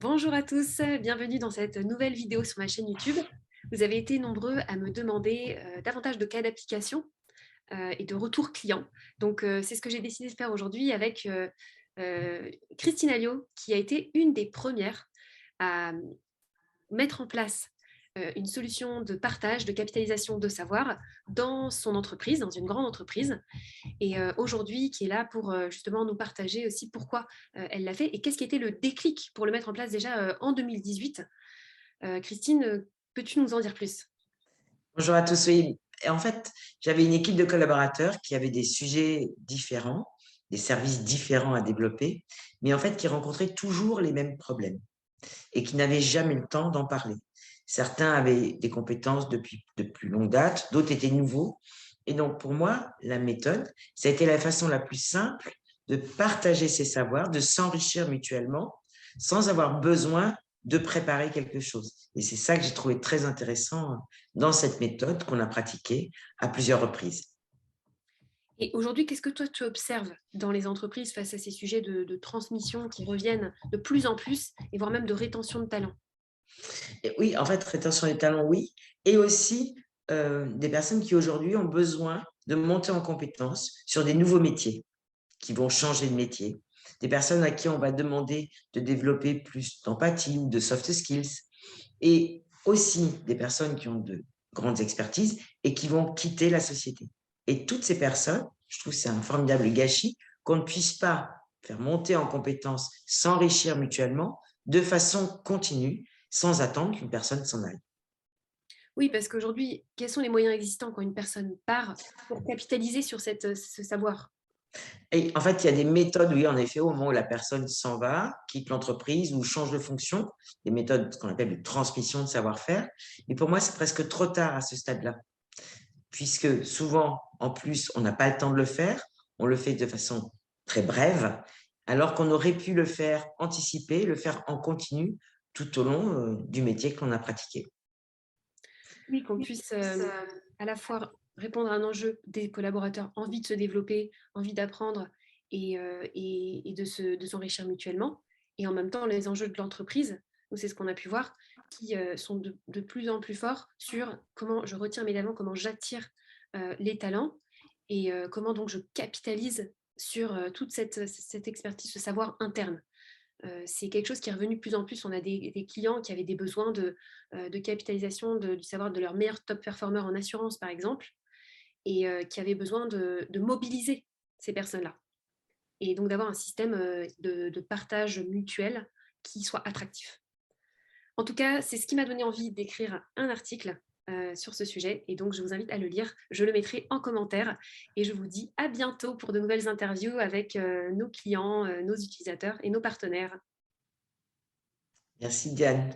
Bonjour à tous, bienvenue dans cette nouvelle vidéo sur ma chaîne YouTube. Vous avez été nombreux à me demander davantage de cas d'application et de retours clients. Donc, c'est ce que j'ai décidé de faire aujourd'hui avec Christine Alliot, qui a été une des premières à mettre en place une solution de partage, de capitalisation de savoir dans son entreprise, dans une grande entreprise, et aujourd'hui qui est là pour justement nous partager aussi pourquoi elle l'a fait et qu'est-ce qui était le déclic pour le mettre en place déjà en 2018. Christine, peux-tu nous en dire plus? Bonjour à tous. Oui. Et en fait, j'avais une équipe de collaborateurs qui avaient des sujets différents, des services différents à développer, mais en fait qui rencontraient toujours les mêmes problèmes et qui n'avaient jamais le temps d'en parler. Certains avaient des compétences depuis de plus longue date, d'autres étaient nouveaux. Et donc, pour moi, la méthode, ça a été la façon la plus simple de partager ses savoirs, de s'enrichir mutuellement, sans avoir besoin de préparer quelque chose. Et c'est ça que j'ai trouvé très intéressant dans cette méthode qu'on a pratiquée à plusieurs reprises. Et aujourd'hui, qu'est-ce que toi tu observes dans les entreprises face à ces sujets de transmission qui reviennent de plus en plus et voire même de rétention de talent? Et oui, en fait, rétention des talents, oui. Et aussi des personnes qui aujourd'hui ont besoin de monter en compétences sur des nouveaux métiers, qui vont changer de métier. Des personnes à qui on va demander de développer plus d'empathie ou de soft skills. Et aussi des personnes qui ont de grandes expertises et qui vont quitter la société. Et toutes ces personnes, je trouve que c'est un formidable gâchis qu'on ne puisse pas faire monter en compétences, s'enrichir mutuellement de façon continue, sans attendre qu'une personne s'en aille. Oui, parce qu'aujourd'hui, quels sont les moyens existants quand une personne part pour capitaliser sur ce savoir? Et en fait, il y a des méthodes, oui, en effet, au moment où la personne s'en va, quitte l'entreprise ou change de fonction, des méthodes ce qu'on appelle de transmission de savoir-faire. Mais pour moi, c'est presque trop tard à ce stade-là, puisque souvent, en plus, on n'a pas le temps de le faire, on le fait de façon très brève, alors qu'on aurait pu le faire anticiper, le faire en continu tout au long du métier qu'on a pratiqué. Oui, qu'on puisse à la fois répondre à un enjeu des collaborateurs, envie de se développer, envie d'apprendre et de s'enrichir mutuellement, et en même temps les enjeux de l'entreprise, où c'est ce qu'on a pu voir, qui sont de plus en plus forts sur comment je retiens mes talents, comment j'attire les talents, et comment donc je capitalise sur toute cette expertise, ce savoir interne. C'est quelque chose qui est revenu de plus en plus. On a des clients qui avaient des besoins de capitalisation du savoir de leurs meilleurs top performers en assurance, par exemple, et qui avaient besoin de mobiliser ces personnes-là. Et donc d'avoir un système de partage mutuel qui soit attractif. En tout cas, c'est ce qui m'a donné envie d'écrire un article sur ce sujet. Et donc, je vous invite à le lire. Je le mettrai en commentaire. Et je vous dis à bientôt pour de nouvelles interviews avec nos clients, nos utilisateurs et nos partenaires. Merci Diane.